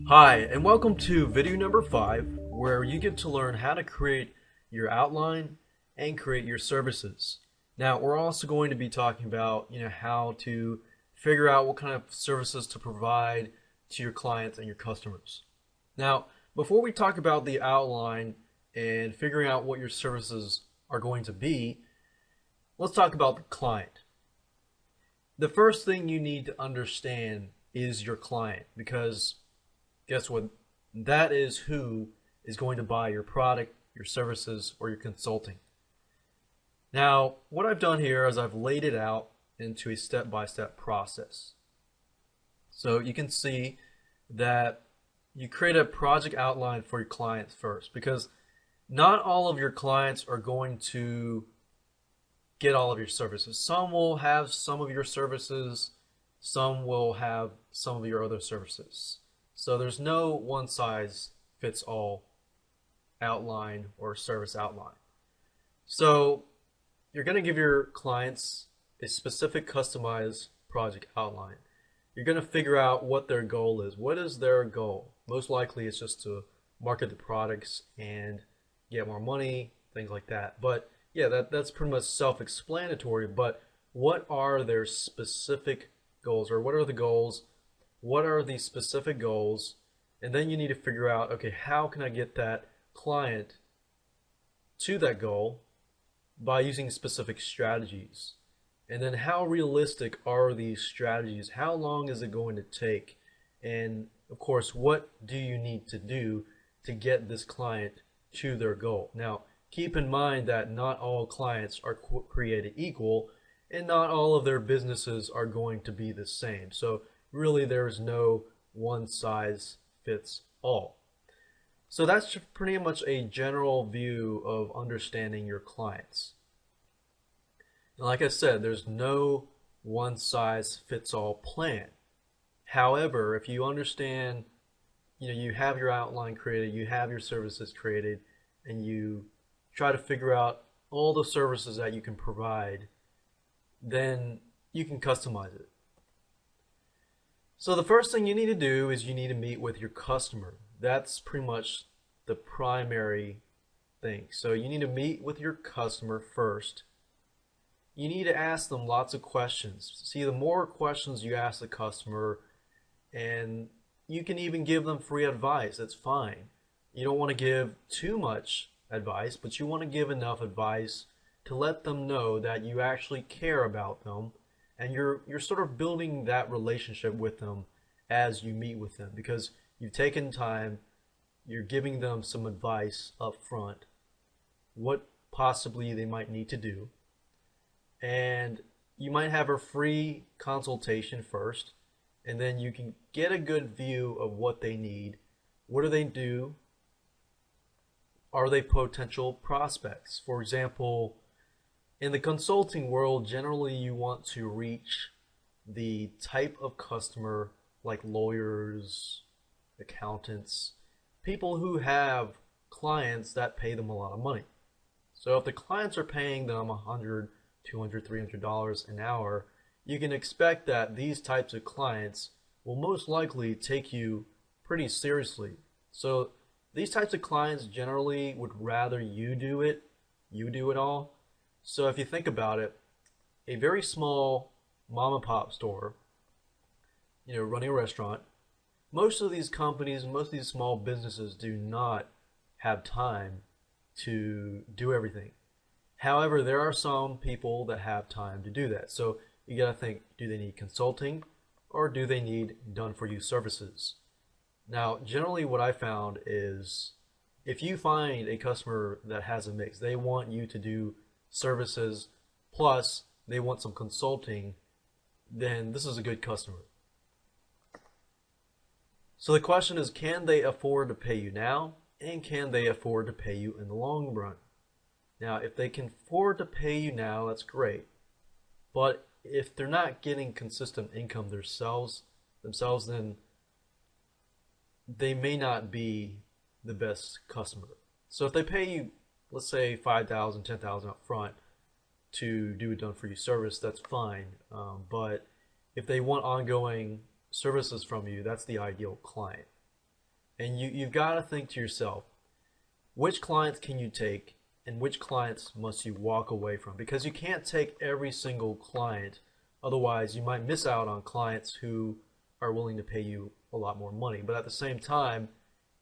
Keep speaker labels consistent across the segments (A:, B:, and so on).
A: Hi, and welcome to video number 5, where you get to learn how to create your outline and create your services. Now, we're also going to be talking about, how to figure out what kind of services to provide to your clients and your customers. Now, before we talk about the outline and figuring out what your services are going to be, let's talk about the client. The first thing you need to understand is your client, because guess what? That is who is going to buy your product, your services, or your consulting. Now, what I've done here is I've laid it out into a step-by-step process. So you can see that you create a project outline for your clients first, because not all of your clients are going to get all of your services. Some will have some of your services, some will have some of your other services. So there's no one-size-fits-all outline or service outline. So you're going to give your clients a specific customized project outline. You're going to figure out what their goal is. What is their goal? Most likely it's just to market the products and get more money, things like that. But yeah, that's pretty much self-explanatory. But what are their specific goals, or what are the goals? What are these specific goals? And then you need to figure out, okay, how can I get that client to that goal by using specific strategies? And then how realistic are these strategies? How long is it going to take? And of course, what do you need to do to get this client to their goal? Now, keep in mind that not all clients are created equal, and not all of their businesses are going to be the same. So really, there's no one size fits all. So that's pretty much a general view of understanding your clients. And like I said, there's no one size fits all plan. However, if you understand, you have your outline created, you have your services created, and you try to figure out all the services that you can provide, then you can customize it. So the first thing you need to do is you need to meet with your customer. That's pretty much the primary thing. So you need to meet with your customer first. You need to ask them lots of questions. See, the more questions you ask the customer, and you can even give them free advice, that's fine. You don't want to give too much advice, but you want to give enough advice to let them know that you actually care about them. And you're sort of building that relationship with them as you meet with them, because you've taken time, you're giving them some advice up front, what possibly they might need to do. And you might have a free consultation first, and then you can get a good view of what they need. What do they do? Are they potential prospects? For example, in the consulting world, generally you want to reach the type of customer like lawyers, accountants, people who have clients that pay them a lot of money. So if the clients are paying them $100, $200, $300 an hour, you can expect that these types of clients will most likely take you pretty seriously. So these types of clients generally would rather you do it all. So if you think about it, a very small mom and pop store, running a restaurant, most of these companies, most of these small businesses do not have time to do everything. However, there are some people that have time to do that. So you gotta think, do they need consulting, or do they need done-for-you services? Now, generally what I found is, if you find a customer that has a mix, they want you to do services plus they want some consulting, then this is a good customer. So the question is, can they afford to pay you now, and can they afford to pay you in the long run? Now, if they can afford to pay you now, that's great. But if they're not getting consistent income themselves, then they may not be the best customer. So if they pay you, let's say $5,000, $10,000 up front to do a done-for-you service, that's fine. But if they want ongoing services from you, that's the ideal client. And you've got to think to yourself, which clients can you take and which clients must you walk away from? Because you can't take every single client, otherwise you might miss out on clients who are willing to pay you a lot more money. But at the same time,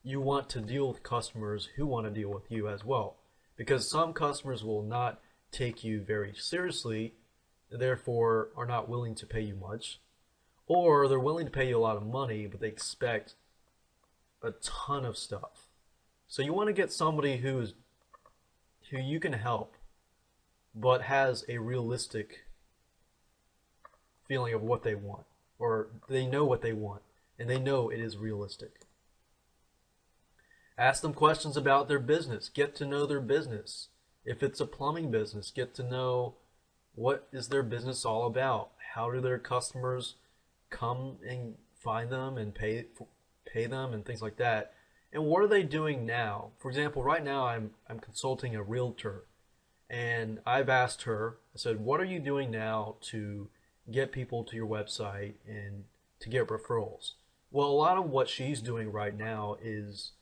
A: you want to deal with customers who want to deal with you as well. Because some customers will not take you very seriously, therefore are not willing to pay you much. Or they're willing to pay you a lot of money, but they expect a ton of stuff. So you want to get somebody who you can help, but has a realistic feeling of what they want, or they know what they want, and they know it is realistic. Ask them questions about their business. Get to know their business. If it's a plumbing business, get to know what is their business all about. How do their customers come and find them and pay them and things like that. And what are they doing now? For example, right now I'm consulting a realtor, and I've asked her, I said, what are you doing now to get people to your website and to get referrals? Well, a lot of what she's doing right now is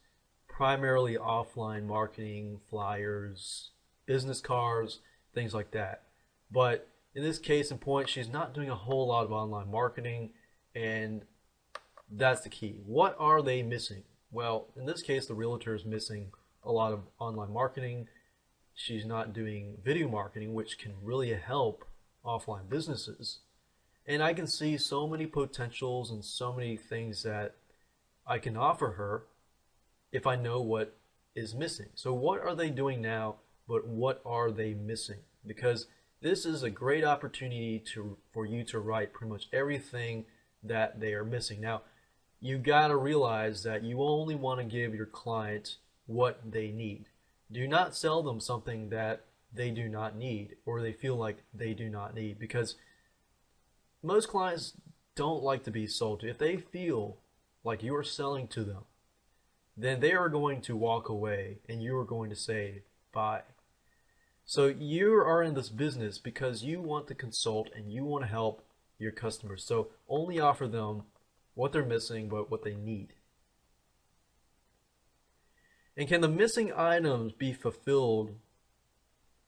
A: primarily offline marketing, flyers, business cards, things like that. But in this case in point, she's not doing a whole lot of online marketing, and that's the key. What are they missing? Well, in this case, the realtor is missing a lot of online marketing. She's not doing video marketing, which can really help offline businesses. And I can see so many potentials and so many things that I can offer her if I know what is missing. So what are they doing now, but what are they missing? Because this is a great opportunity for you to write pretty much everything that they are missing. Now, you got to realize that you only want to give your client what they need. Do not sell them something that they do not need or they feel like they do not need, because most clients don't like to be sold to. If they feel like you are selling to them, then they are going to walk away and you are going to say bye. So you are in this business because you want to consult and you want to help your customers. So only offer them what they're missing, but what they need. And can the missing items be fulfilled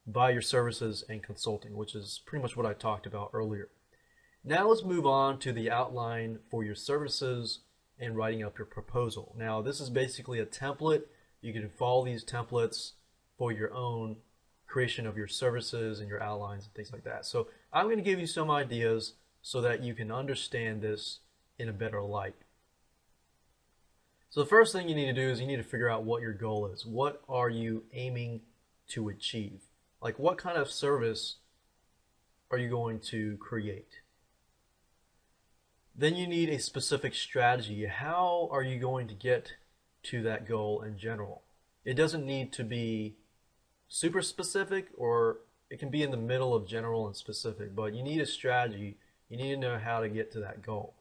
A: by your services and consulting, which is pretty much what I talked about earlier. Now let's move on to the outline for your services and writing up your proposal. Now this is basically a template. You can follow these templates for your own creation of your services and your outlines and things like that. So I'm going to give you some ideas so that you can understand this in a better light. So the first thing you need to do is you need to figure out what your goal is. What are you aiming to achieve? Like, what kind of service are you going to create? Then you need a specific strategy. How are you going to get to that goal in general? It doesn't need to be super specific, or it can be in the middle of general and specific, but you need a strategy. You need to know how to get to that goal.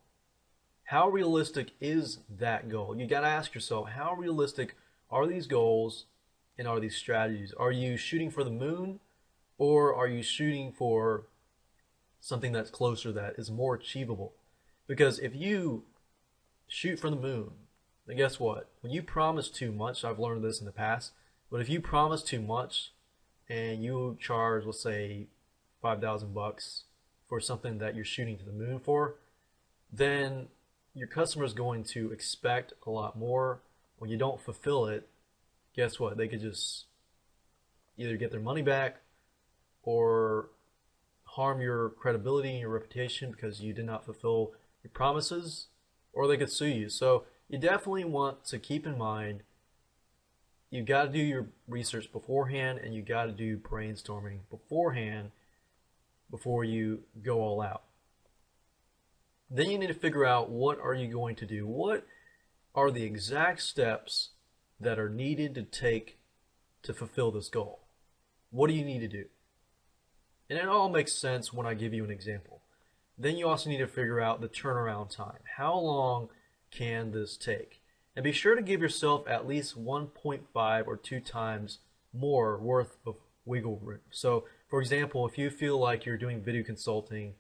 A: How realistic is that goal? You got to ask yourself, how realistic are these goals and are these strategies? Are you shooting for the moon, or are you shooting for something that's closer, that is more achievable? Because if you shoot for the moon, then guess what? When you promise too much, I've learned this in the past, but if you promise too much and you charge, let's say, $5,000 for something that you're shooting to the moon for, then your customer is going to expect a lot more. When you don't fulfill it, guess what? They could just either get their money back or harm your credibility and your reputation because you did not fulfill your promises, or they could sue you. So you definitely want to keep in mind, you got to do your research beforehand, and you got to do brainstorming beforehand before you go all out. Then you need to figure out, what are you going to do? What are the exact steps that are needed to take to fulfill this goal? What do you need to do? And it all makes sense when I give you an example. Then you also need to figure out the turnaround time. How long can this take? And be sure to give yourself at least 1.5 or 2 times more worth of wiggle room. So, for example, if you feel like you're doing video consulting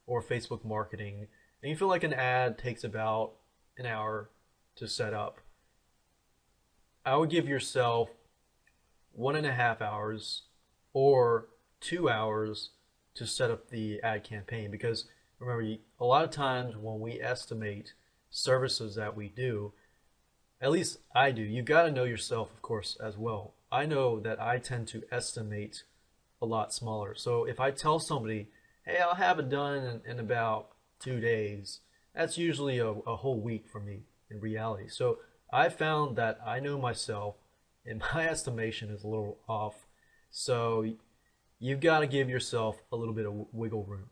A: or Facebook marketing, and you feel like an ad takes about an hour to set up, I would give yourself 1.5 hours or 2 hours to set up the ad campaign. Because remember, a lot of times when we estimate services that we do, at least I do, you got to know yourself, of course, as well. I know that I tend to estimate a lot smaller. So if I tell somebody, hey, I'll have it done in about 2 days, that's usually a whole week for me in reality. So I found that I know myself and my estimation is a little off. So you've got to give yourself a little bit of wiggle room.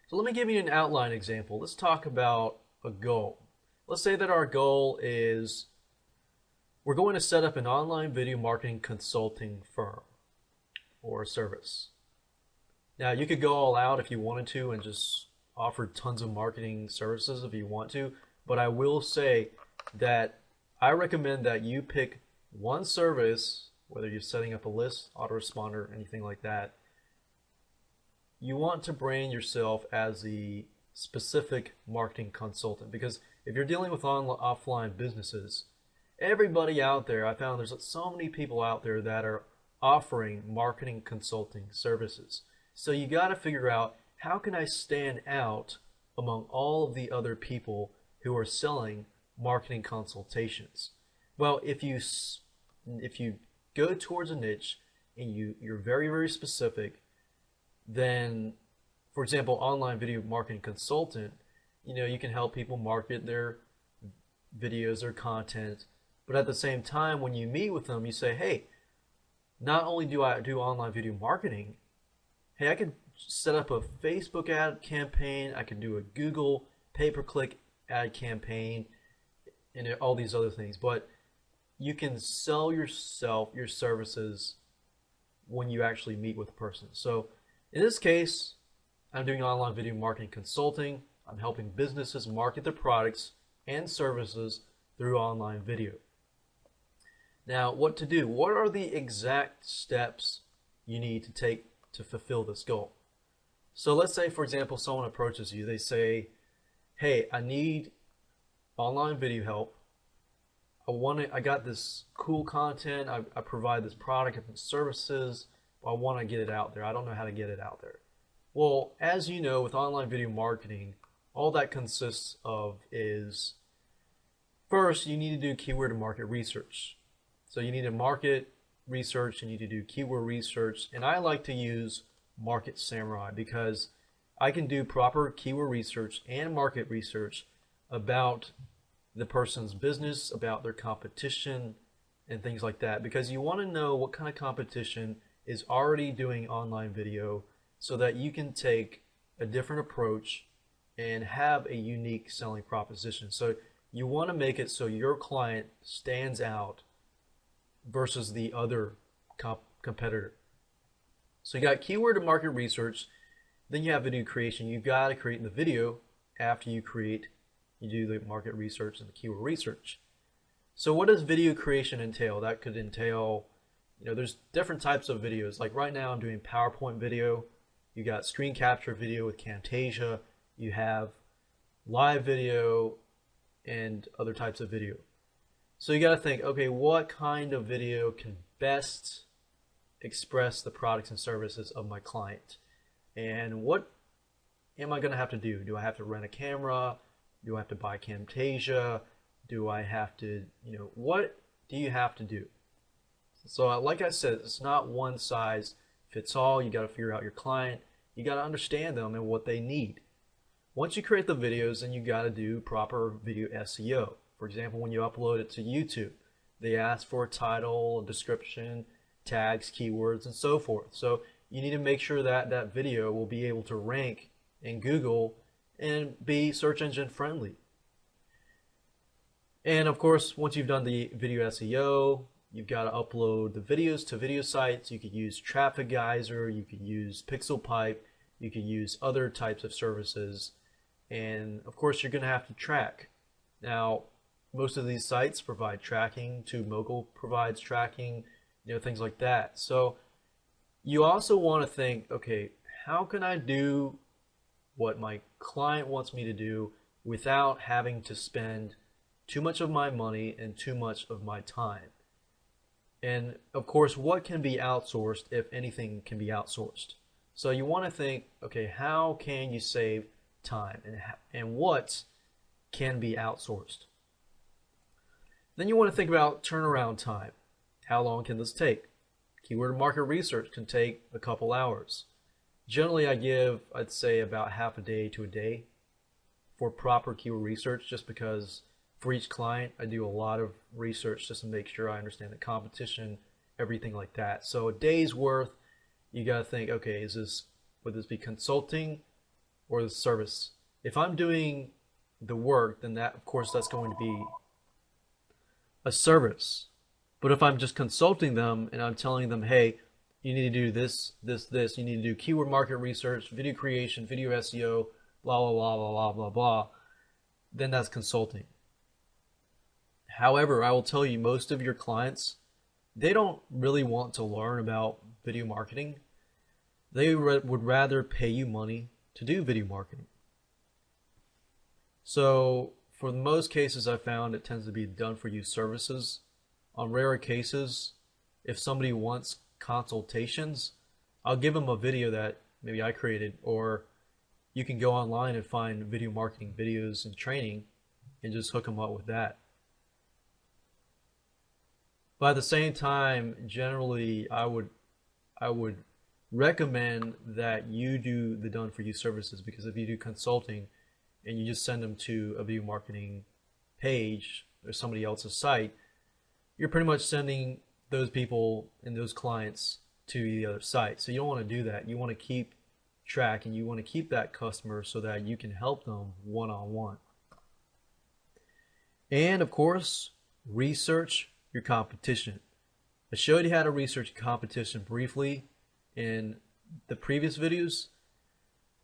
A: So let me give you an outline example. Let's talk about a goal. Let's say that our goal is we're going to set up an online video marketing consulting firm or service. Now, you could go all out if you wanted to and just offer tons of marketing services if you want to, but I will say that I recommend that you pick one service, whether you're setting up a list, autoresponder, anything like that. You want to brand yourself as the specific marketing consultant, because if you're dealing with offline businesses, everybody out there, I found there's so many people out there that are offering marketing consulting services. So you got to figure out, how can I stand out among all of the other people who are selling marketing consultations? Well, if you go towards a niche and you're very, very specific, then, for example, online video marketing consultant, you can help people market their videos, their content, but at the same time, when you meet with them, you say, hey, not only do I do online video marketing, hey, I can set up a Facebook ad campaign, I can do a Google pay-per-click ad campaign, and all these other things. But you can sell yourself, your services, when you actually meet with a person. So in this case, I'm doing online video marketing consulting. I'm helping businesses market their products and services through online video. Now, what to do? What are the exact steps you need to take to fulfill this goal? So let's say, for example, someone approaches you. They say, hey, I need online video help. I got this cool content. I provide this product and services. I want to get it out there. I don't know how to get it out there. Well, as you know, with online video marketing, all that consists of is, first, you need to do keyword and market research. So you need to market research, you need to do keyword research, and I like to use Market Samurai because I can do proper keyword research and market research about the person's business, about their competition, and things like that, because you want to know what kind of competition is already doing online video so that you can take a different approach and have a unique selling proposition. So you want to make it so your client stands out versus the other competitor. So you got keyword and market research, then you have video creation. You've got to create the video after you do the market research and the keyword research. So what does video creation entail? That could entail, there's different types of videos. Like right now I'm doing PowerPoint video. You got screen capture video with Camtasia. You have live video and other types of video. So you got to think, okay, what kind of video can best express the products and services of my client? And what am I going to have to do? Do I have to rent a camera? Do I have to buy Camtasia? Do I have to, what do you have to do? So like I said, it's not one size fits all. You got to figure out your client. You got to understand them and what they need. Once you create the videos, then you got to do proper video SEO. For example, when you upload it to YouTube, they ask for a title, a description, tags, keywords, and so forth. So you need to make sure that that video will be able to rank in Google and be search engine friendly. And of course, once you've done the video SEO, you've got to upload the videos to video sites. You could use Traffic Geyser, you could use PixelPipe, you could use other types of services. And of course, you're going to have to track. Now, most of these sites provide tracking. TubeMogul provides tracking, things like that. So you also want to think, okay, how can I do what my client wants me to do without having to spend too much of my money and too much of my time. And of course, what can be outsourced if anything can be outsourced? So you want to think, okay, how can you save time and what can be outsourced? Then you want to think about turnaround time. How long can this take? Keyword market research can take a couple hours. Generally, I'd say about half a day to a day for proper keyword research, just because for each client, I do a lot of research just to make sure I understand the competition, everything like that. So a day's worth, you got to think, okay, would this be consulting or the service? If I'm doing the work, then of course, that's going to be a service. But if I'm just consulting them and I'm telling them, hey, you need to do this, this, you need to do keyword market research, video creation, video SEO, blah, blah, blah, blah, blah, blah, blah, then that's consulting. However, I will tell you, most of your clients, they don't really want to learn about video marketing. They would rather pay you money to do video marketing. So for most cases, I found it tends to be done for you services. On rare cases, if somebody wants consultations, I'll give them a video that maybe I created, or you can go online and find video marketing videos and training and just hook them up with that. But at the same time, generally, I would recommend that you do the done for you services, because if you do consulting and you just send them to a video marketing page or somebody else's site, you're pretty much sending those people and those clients to the other site. So you don't want to do that. You want to keep track and you want to keep that customer so that you can help them one-on-one. And of course, research your competition. I showed you how to research competition briefly in the previous videos,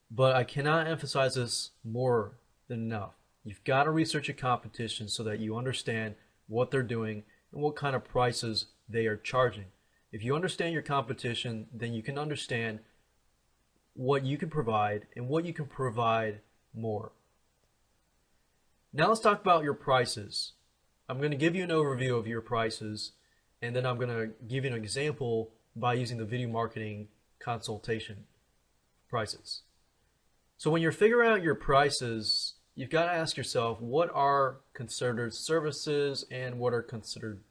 A: but I cannot emphasize this more than enough. You've got to research your competition so that you understand what they're doing and what kind of prices they are charging. If you understand your competition, then you can understand what you can provide and what you can provide more. Now let's talk about your prices. I'm going to give you an overview of your prices, and then I'm going to give you an example by using the video marketing consultation prices. So when you're figuring out your prices, you've got to ask yourself, what are considered services and what are considered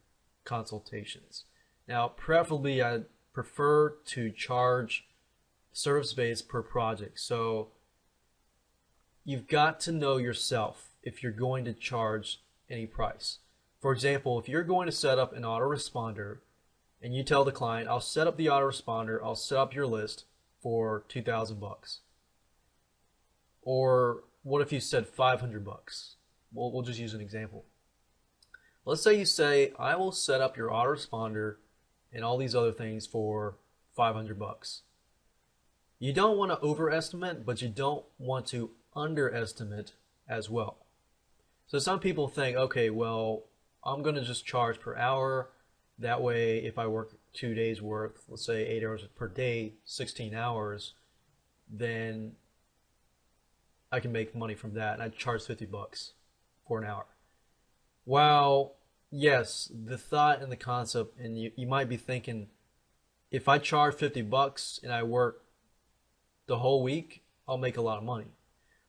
A: consultations? Now, preferably, I'd prefer to charge service-based per project. So you've got to know yourself if you're going to charge any price. For example, if you're going to set up an autoresponder and you tell the client, I'll set up the autoresponder, I'll set up your list for $2,000. Or what if you said $500? We'll just use an example. Let's say you say, I will set up your autoresponder and all these other things for $500. You don't want to overestimate, but you don't want to underestimate as well. So some people think, okay, well, I'm going to just charge per hour. That way, if I work 2 days worth, let's say 8 hours per day, 16 hours, then I can make money from that, and I charge $50 for an hour. While, yes, the thought and the concept, and you might be thinking, if I charge $50 and I work the whole week, I'll make a lot of money.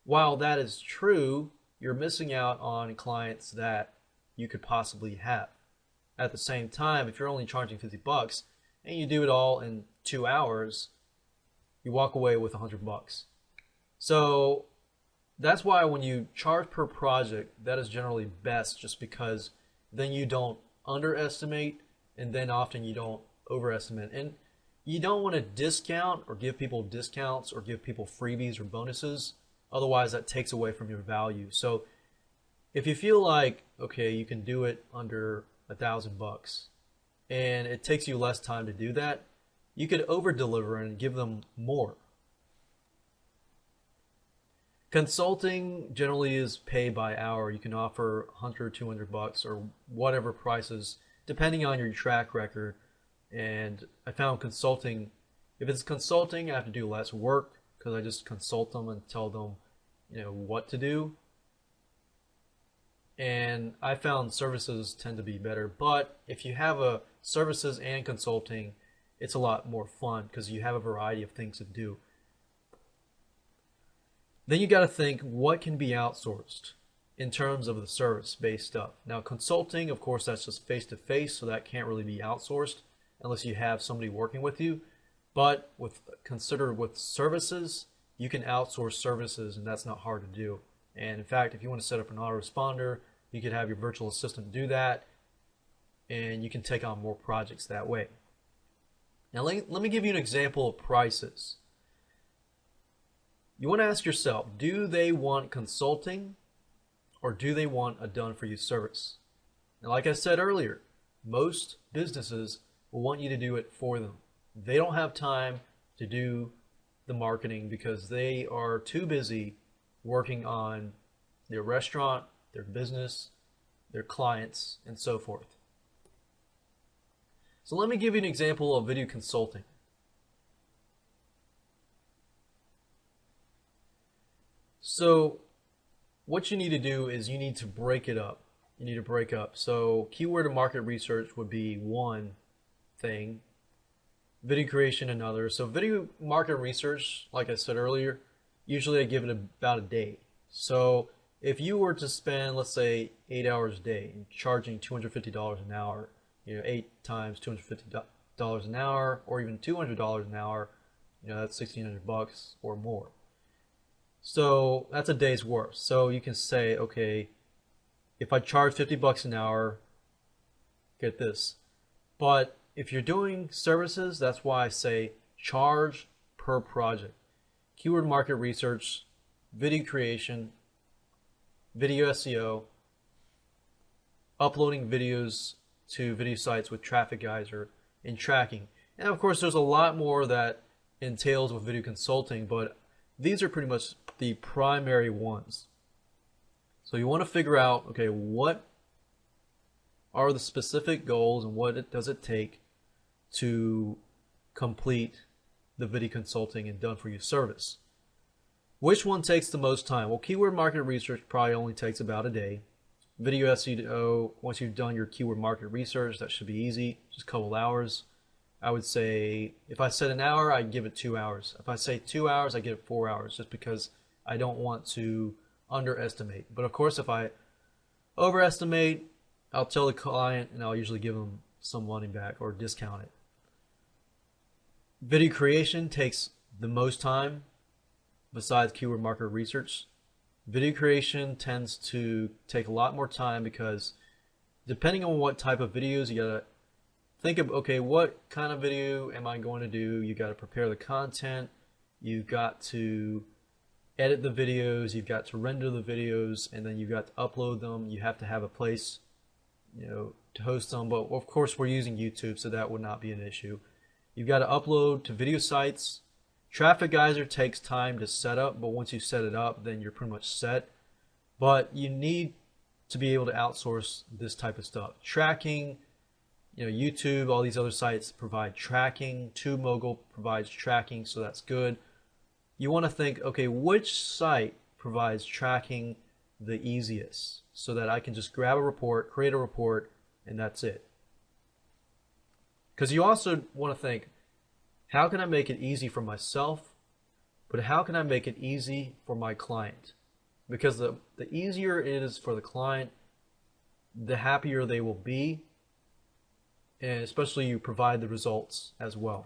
A: While that is true, you're missing out on clients that you could possibly have. At the same time, if you're only charging $50 and you do it all in 2 hours, you walk away with $100. So that's why when you charge per project, that is generally best, just because then you don't underestimate and then often you don't overestimate. And you don't want to discount or give people discounts or give people freebies or bonuses. Otherwise, that takes away from your value. So if you feel like, okay, you can do it under $1,000 and it takes you less time to do that, you could over deliver and give them more. Consulting generally is paid by hour. You can offer $100, $200 or whatever prices, depending on your track record. And I found consulting, if it's consulting, I have to do less work because I just consult them and tell them, what to do. and I found services tend to be better. But if you have a services and consulting, it's a lot more fun because you have a variety of things to do. Then you got to think what can be outsourced in terms of the service-based stuff. Now, consulting, of course, that's just face-to-face, so that can't really be outsourced unless you have somebody working with you. But consider with services, you can outsource services, and that's not hard to do. And in fact, if you want to set up an autoresponder, you could have your virtual assistant do that, and you can take on more projects that way. Now, let me give you an example of prices. You want to ask yourself, do they want consulting or do they want a done-for-you service? Now, like I said earlier, most businesses will want you to do it for them. They don't have time to do the marketing because they are too busy working on their restaurant, their business, their clients, and so forth. So let me give you an example of video consulting. So what you need to do is you need to break it up. You need to break up. So keyword and market research would be one thing, video creation another. So video market research, like I said earlier, usually I give it about a day. So if you were to spend, let's say, 8 hours a day, charging $250 an hour, 8 times $250 an hour, or even $200 an hour, that's $1,600 or more. So that's a day's worth. So you can say, okay, if I charge $50 an hour, get this. But if you're doing services, that's why I say charge per project. Keyword market research, video creation, video SEO, uploading videos to video sites with Traffic Geyser, and tracking. And of course, there's a lot more that entails with video consulting, but these are pretty much the primary ones. So you want to figure out, okay, what are the specific goals and what does it take to complete the video consulting and done-for-you service. Which one takes the most time? Well, keyword market research probably only takes about a day. Video SEO, once you've done your keyword market research, that should be easy, just a couple hours. I would say if I said an hour, I'd give it 2 hours. If I say 2 hours, I give it 4 hours, just because I don't want to underestimate. But of course, if I overestimate, I'll tell the client and I'll usually give them some money back or discount it. Video creation takes the most time besides keyword market research. Video creation tends to take a lot more time because depending on what type of videos, you gotta think of, okay, what kind of video am I going to do? You gotta prepare the content, you've got to edit the videos, you've got to render the videos, and then you've got to upload them. You have to have a place, to host them. But of course, we're using YouTube, so that would not be an issue. You've got to upload to video sites. Traffic Geyser takes time to set up, but once you set it up, then you're pretty much set. But you need to be able to outsource this type of stuff. Tracking, YouTube, all these other sites provide tracking. TubeMogul provides tracking, so that's good. You want to think, okay, which site provides tracking the easiest so that I can just grab a report, create a report, and that's it. Because you also want to think, how can I make it easy for myself, but how can I make it easy for my client? Because the easier it is for the client, the happier they will be, and especially you provide the results as well.